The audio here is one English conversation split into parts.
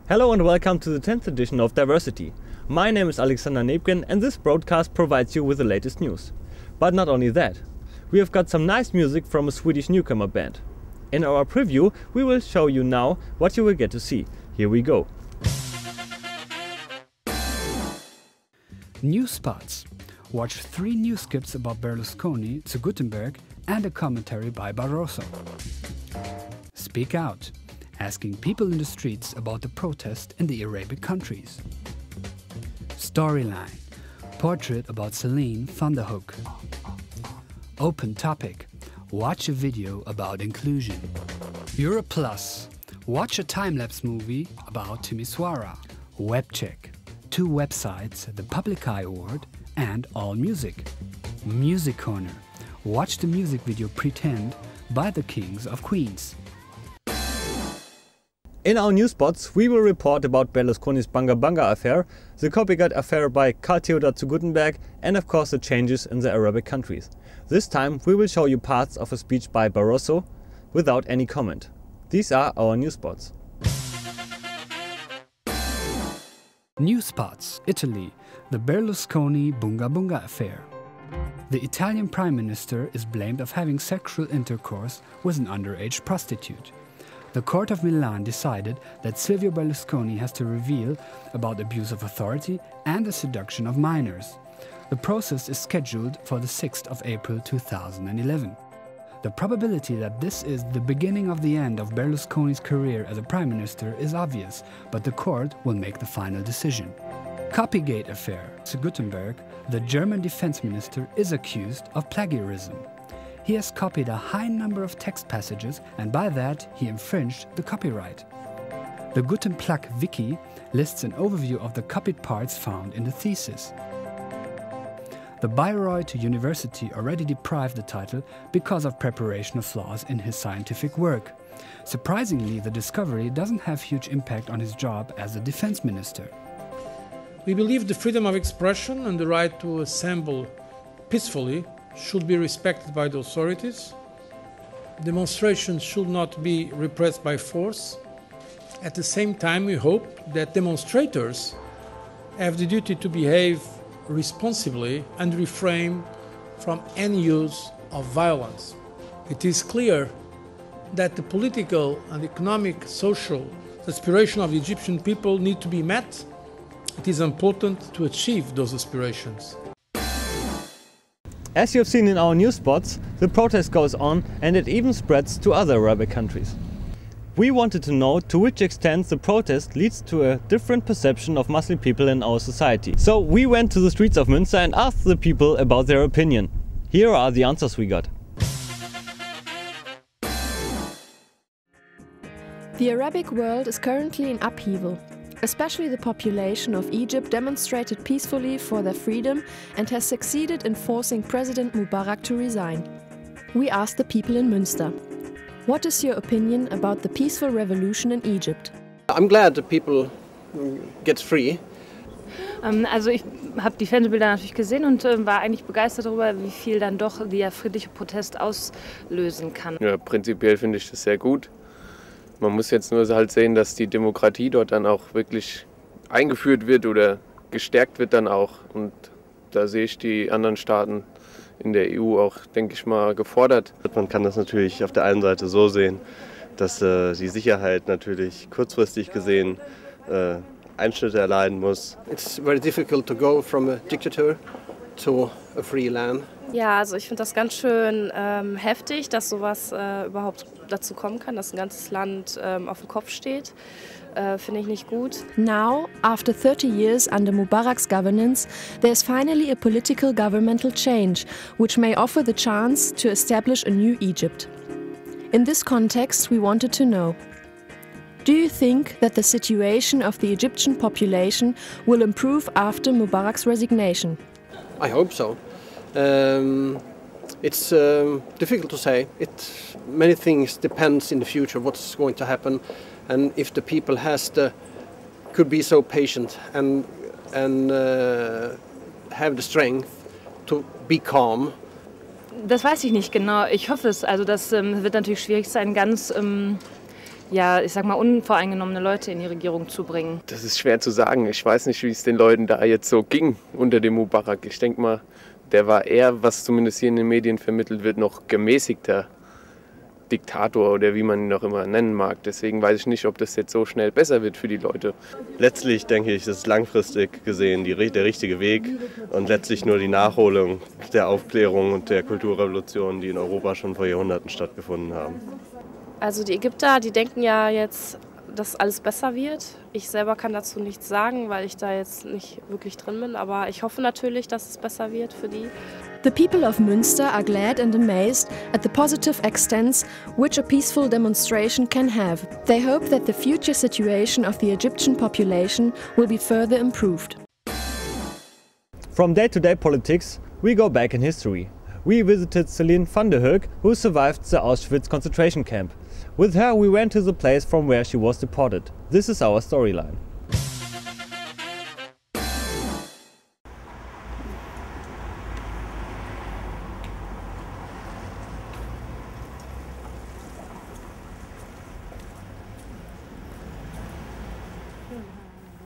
Hello and welcome to the 10th edition of diverCity. My name is Alexander and this broadcast provides you with the latest news. But not only that, we have got some nice music from a Swedish newcomer band. In our preview we will show you now what you will get to see. Here we go. News spots. Watch 3 news skits about Berlusconi to Gutenberg and a commentary by Barroso. Speak out. Asking people in the streets about the protest in the Arabic countries. Storyline. Portrait about Celine van der Hoek. Open topic. Watch a video about inclusion. Europe Plus. Watch a time-lapse movie about Timisoara. Webcheck. 2 websites, the Public Eye Award and All Music. Music Corner. Watch the music video Pretend by the Kings of Queens. In our news spots we will report about Berlusconi's Banga Banga affair, the copycat affair by Karl Theodor zu Gutenberg and of course the changes in the Arabic countries. This time we will show you parts of a speech by Barroso without any comment. These are our news spots. News spots. Italy. The Berlusconi Bunga Bunga affair. The Italian Prime Minister is blamed of having sexual intercourse with an underage prostitute. The Court of Milan decided that Silvio Berlusconi has to reveal about abuse of authority and the seduction of minors. The process is scheduled for the 6th of April 2011. The probability that this is the beginning of the end of Berlusconi's career as a prime minister is obvious, but the court will make the final decision. Copygate affair. To Gutenberg, the German defense minister is accused of plagiarism. He has copied a high number of text passages and by that he infringed the copyright. The Gutenplug wiki lists an overview of the copied parts found in the thesis. The Bayreuth University already deprived the title because of preparation of flaws in his scientific work. Surprisingly, the discovery doesn't have huge impact on his job as a defense minister. We believe the freedom of expression and the right to assemble peacefully should be respected by the authorities. Demonstrations should not be repressed by force. At the same time, we hope that demonstrators have the duty to behave responsibly and refrain from any use of violence. It is clear that the political and economic, social aspirations of the Egyptian people need to be met. It is important to achieve those aspirations. As you have seen in our news spots, the protest goes on and it even spreads to other Arabic countries. We wanted to know to which extent the protest leads to a different perception of Muslim people in our society. So we went to the streets of Münster and asked the people about their opinion. Here are the answers we got. The Arabic world is currently in upheaval. Especially the population of Egypt demonstrated peacefully for their freedom and has succeeded in forcing President Mubarak to resign. We asked the people in Münster, what is your opinion about the peaceful revolution in Egypt? I'm glad that people get free. Also ich habe die Fernsehbilder natürlich gesehen und war eigentlich begeistert darüber, wie viel dann doch der friedliche Protest auslösen kann. Ja, prinzipiell finde ich das sehr gut. Man muss jetzt nur halt sehen, dass die Demokratie dort dann auch wirklich eingeführt wird oder gestärkt wird dann auch. Und da sehe ich die anderen Staaten in der EU auch, denke ich mal, gefordert. Man kann das natürlich auf der einen Seite so sehen, dass die Sicherheit natürlich kurzfristig gesehen Einschnitte erleiden muss. It's very difficult to go from a dictator to a free land. Ja, also ich finde das ganz schön heftig, dass sowas überhaupt dazu kommen kann, dass ein ganzes Land auf dem Kopf steht. Finde ich nicht gut. Now, after 30 years under Mubarak's governance, there is finally a political governmental change, which may offer the chance to establish a new Egypt. In this context, we wanted to know, do you think that the situation of the Egyptian population will improve after Mubarak's resignation? I hope so. It's difficult to say. Many things depends in the future what's going to happen, and if the people could be so patient and have the strength to be calm. Das weiß ich nicht genau. Ich hoffe es. Also das wird natürlich schwierig sein, ganz ja, ich sag mal, unvoreingenommene Leute in die Regierung zu bringen? Das ist schwer zu sagen. Ich weiß nicht, wie es den Leuten da jetzt so ging unter dem Mubarak. Ich denke mal, der war eher, was zumindest hier in den Medien vermittelt wird, noch gemäßigter Diktator oder wie man ihn auch immer nennen mag. Deswegen weiß ich nicht, ob das jetzt so schnell besser wird für die Leute. Letztlich denke ich, das ist langfristig gesehen der richtige Weg und letztlich nur die Nachholung der Aufklärung und der Kulturrevolution, die in Europa schon vor Jahrhunderten stattgefunden haben. Also die Ägypter, die denken ja jetzt, dass alles besser wird. Ich selber kann dazu nichts sagen, weil ich da jetzt nicht wirklich drin bin. Aber ich hoffe natürlich, dass es besser wird für die. The people of Münster are glad and amazed at the positive extents which a peaceful demonstration can have. They hope that the future situation of the Egyptian population will be further improved. From day-to-day politics, we go back in history. We visited Celine van der Hoek, who survived the Auschwitz concentration camp. With her we went to the place from where she was deported. This is our storyline.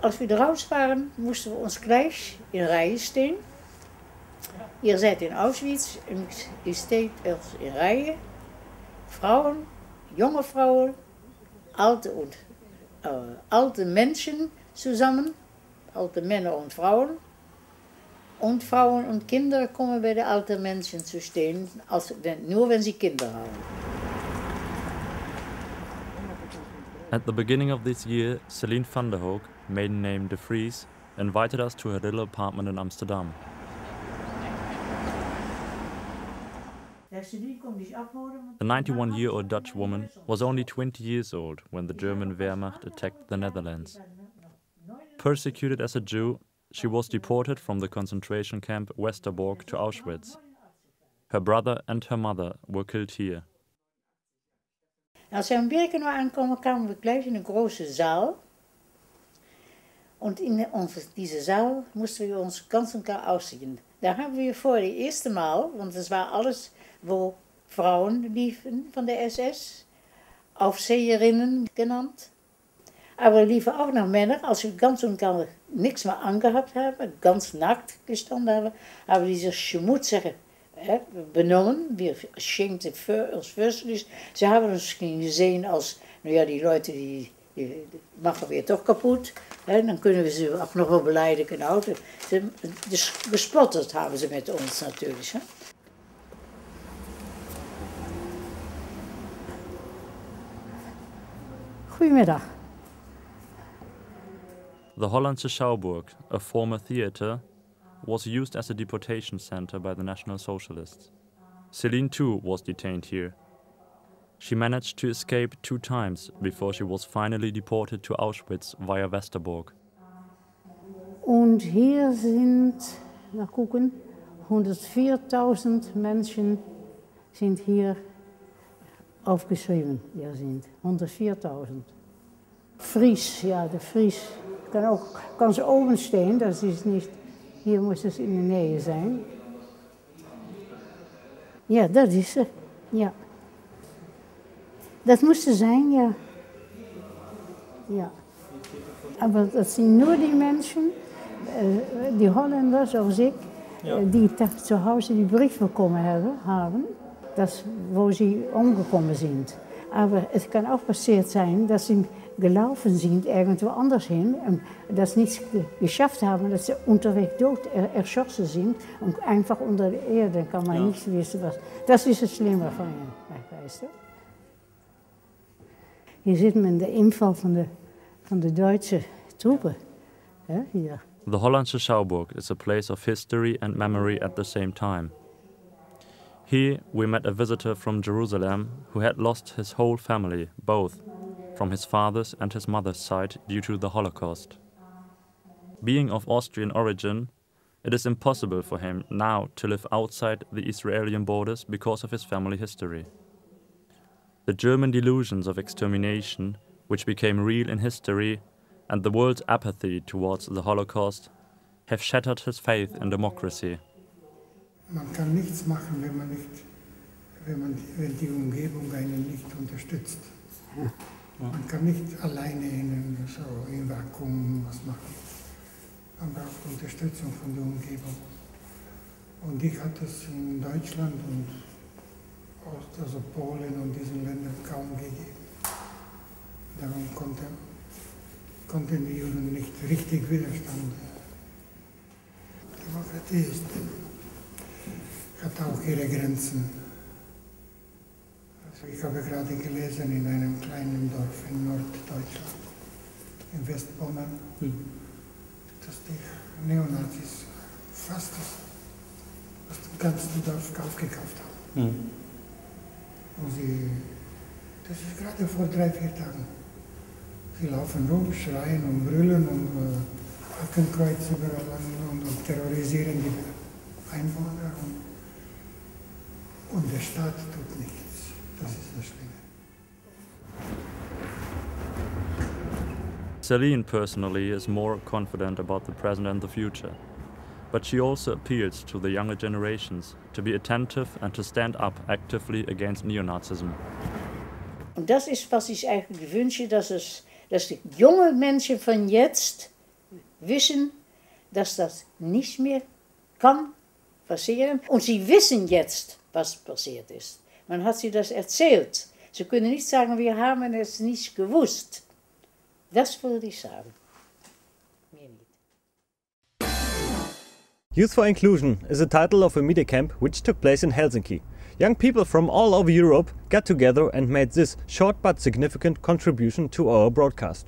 Als we eruit waren, moesten we ons gleich in rijen staan. Ihr seid in Auschwitz und ihr steht in Reihe. Frauen, junge Frauen, alte Menschen zusammen, alte Männer und Frauen. Und Frauen und Kinder kommen bei den alten Menschen zu stehen, nur wenn sie Kinder haben. At the beginning of this year, Celine van der Hoek, maiden name De Vries, invited us to her little apartment in Amsterdam. The 91-year-old Dutch woman was only 20 years old when the German Wehrmacht attacked the Netherlands. Persecuted as a Jew, she was deported from the concentration camp Westerbork to Auschwitz. Her brother and her mother were killed here. Als we in Birkenau aankomen, kwamen we gleich in een grote zaal. Und in diese Zaal moesten we ons ganz und gar aussehen. Daar hebben we voor de eerste maal, want het was alles wo Frauen liefen von der SS, Aufseherinnen genannt. Aber liefen auch noch Männer, als wir ganz und gar nichts mehr angehabt haben, ganz nackt gestanden haben, haben die sich schmutzig benommen. Wir schenkten uns fürstlich. Sie haben uns gesehen als, naja, die Leute die machen wir toch kaputt. Dan kunnen we ze ook nog wel beleidigen. Nou, gespottet haben sie mit uns natürlich. Goedemiddag. The Hollandse Schouwburg, a former theatre, was used as a deportation center by the National Socialists. Celine too was detained here. She managed to escape 2 times before she was finally deported to Auschwitz via Westerbork. Und hier sind, mal gucken, 104.000 Menschen sind hier aufgeschrieben. Hier sind 104.000. Vries, ja, de Vries kan ze oben stehen, dat is niet, hier moet het in de nähe zijn. Ja, dat is ze, ja. Dat moest ze zijn, ja. Ja. Maar dat zijn nur die mensen, die Holländer zoals ik, die zu Hause die Brief bekommen haben, wo sie umgekommen sind. Aber es kann auch passiert sein, dass sie gelaufen sind irgendwo anders hin und das nicht geschafft haben, dass sie unterwegs erschossen sind und einfach unter der Erde kann man nicht wissen, was. Das ist das Schlimme von ihnen, weißt du? Hier sieht man den Inval von der deutschen Truppen. Ja, hier. The Hollandse Schouwburg is a place of history and memory at the same time. Here we met a visitor from Jerusalem who had lost his whole family, both from his father's and his mother's side due to the Holocaust. Being of Austrian origin, it is impossible for him now to live outside the Israeli borders because of his family history. The German delusions of extermination, which became real in history, and the world's apathy towards the Holocaust have shattered his faith in democracy. Man kann nichts machen, wenn die Umgebung einen nicht unterstützt. Man kann nicht alleine in so im Vakuum was machen. Man braucht Unterstützung von der Umgebung. Und ich hatte es in Deutschland und also Polen und diesen Ländern kaum gegeben. Darum konnten die Juden nicht richtig Widerstand. Demokratie hat auch ihre Grenzen. Also ich habe gerade gelesen in einem kleinen Dorf in Norddeutschland, in Westpommern, dass die Neonazis fast das ganze Dorf aufgekauft haben. Und das ist gerade vor 3-4 Tagen. Sie laufen rum, schreien und brüllen und Hakenkreuz überall lang und terrorisieren die Einwohner. Und der Staat tut nichts. Das ist das Schlimme. Celine personally is more confident about the present and the future. But she also appeals to the younger generations to be attentive and to stand up actively against Neonazism. Und das ist, was ich eigentlich wünsche, dass die jungen Menschen von jetzt wissen, dass das nicht mehr kann passieren. Und sie wissen jetzt, was passiert ist. Man hat sie das erzählt. Sie können nicht sagen, wir haben es nicht gewusst. Das würde ich sagen. Youth for Inclusion is the title of a media camp which took place in Helsinki. Young people from all over Europe got together and made this short but significant contribution to our broadcast.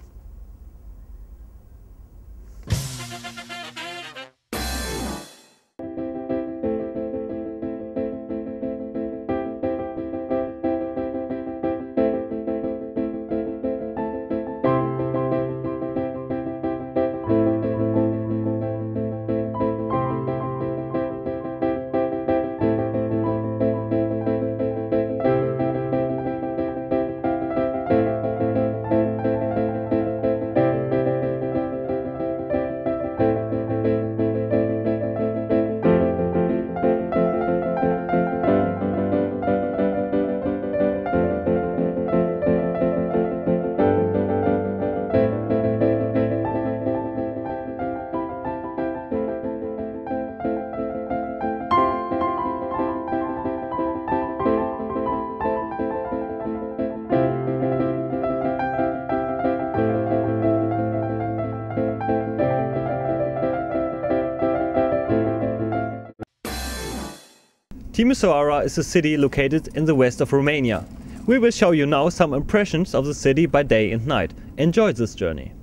Timisoara is a city located in the west of Romania. We will show you now some impressions of the city by day and night. Enjoy this journey.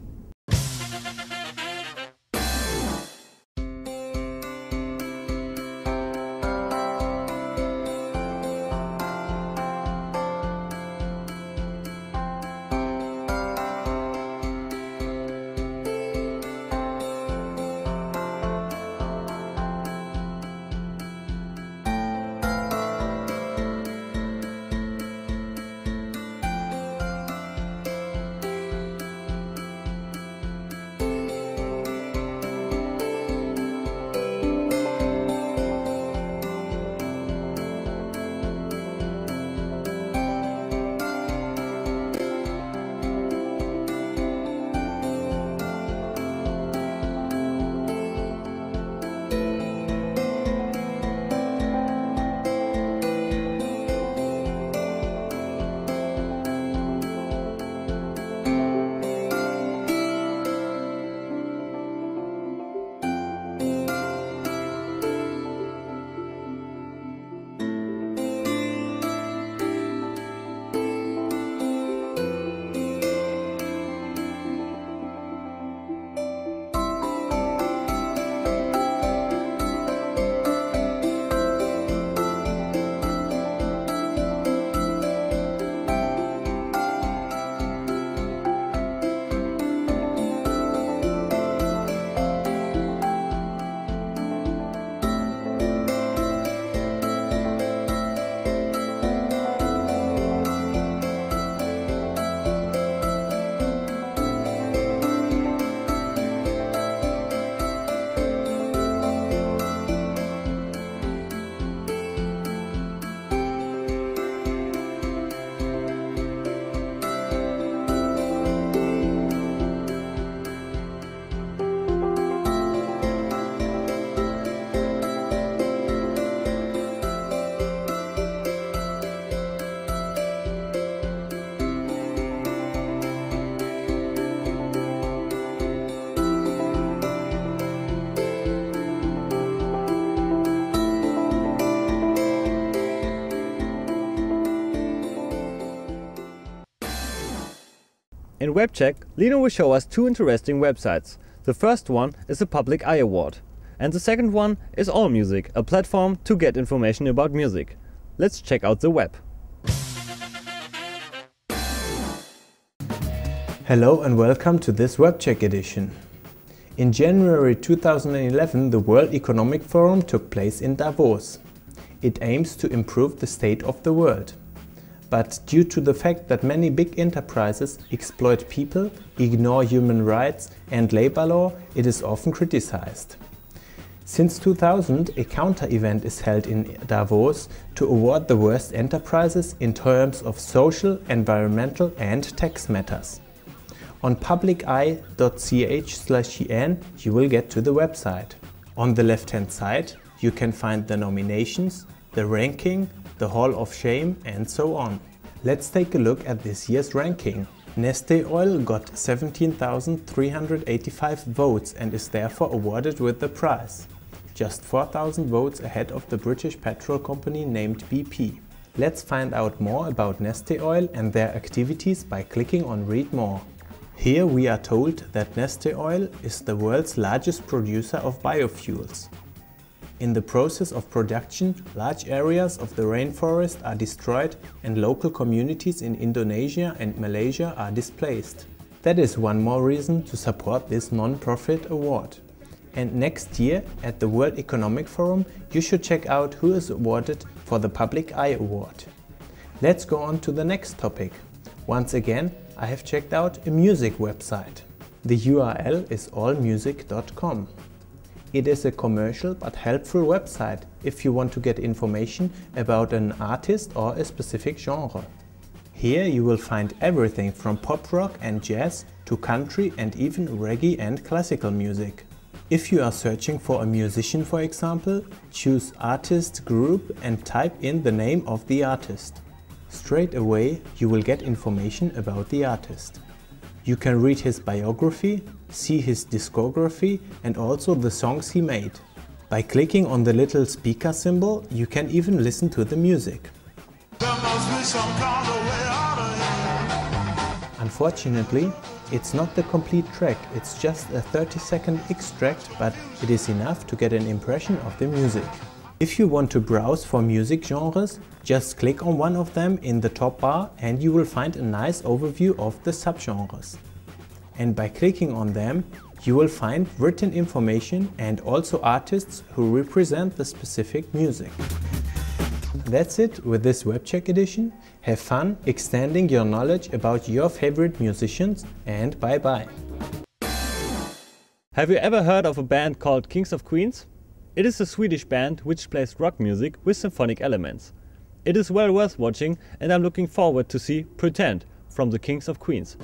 In Webcheck, Lino will show us two interesting websites. The first one is the Public Eye Award. And the second one is allmusic, a platform to get information about music. Let's check out the web. Hello and welcome to this Webcheck edition. In January 2011, the World Economic Forum took place in Davos. It aims to improve the state of the world. But due to the fact that many big enterprises exploit people, ignore human rights and labor law, it is often criticized. Since 2000, a counter-event is held in Davos to award the worst enterprises in terms of social, environmental and tax matters. On publiceye.ch/en you will get to the website. On the left-hand side you can find the nominations, the ranking, the Hall of Shame and so on. Let's take a look at this year's ranking. Neste Oil got 17,385 votes and is therefore awarded with the prize. Just 4,000 votes ahead of the British petrol company named BP. Let's find out more about Neste Oil and their activities by clicking on Read More. Here we are told that Neste Oil is the world's largest producer of biofuels. In the process of production, large areas of the rainforest are destroyed and local communities in Indonesia and Malaysia are displaced. That is one more reason to support this non-profit award. And next year at the World Economic Forum you should check out who is awarded for the Public Eye Award. Let's go on to the next topic. Once again, I have checked out a music website. The URL is allmusic.com. It is a commercial but helpful website if you want to get information about an artist or a specific genre. Here you will find everything from pop rock and jazz to country and even reggae and classical music. If you are searching for a musician, for example, choose Artist Group and type in the name of the artist. Straight away you will get information about the artist. You can read his biography, see his discography and also the songs he made. By clicking on the little speaker symbol you can even listen to the music. Unfortunately, it's not the complete track, it's just a 30-second extract, but it is enough to get an impression of the music. If you want to browse for music genres, just click on one of them in the top bar and you will find a nice overview of the subgenres. And by clicking on them, you will find written information and also artists who represent the specific music. That's it with this Webcheck edition. Have fun extending your knowledge about your favorite musicians and bye bye. Have you ever heard of a band called Kings of Queens? It is a Swedish band which plays rock music with symphonic elements. It is well worth watching and I'm looking forward to see Pretend from the Kings of Queens.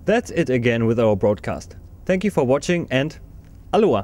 That's it again with our broadcast. Thank you for watching and Aloha!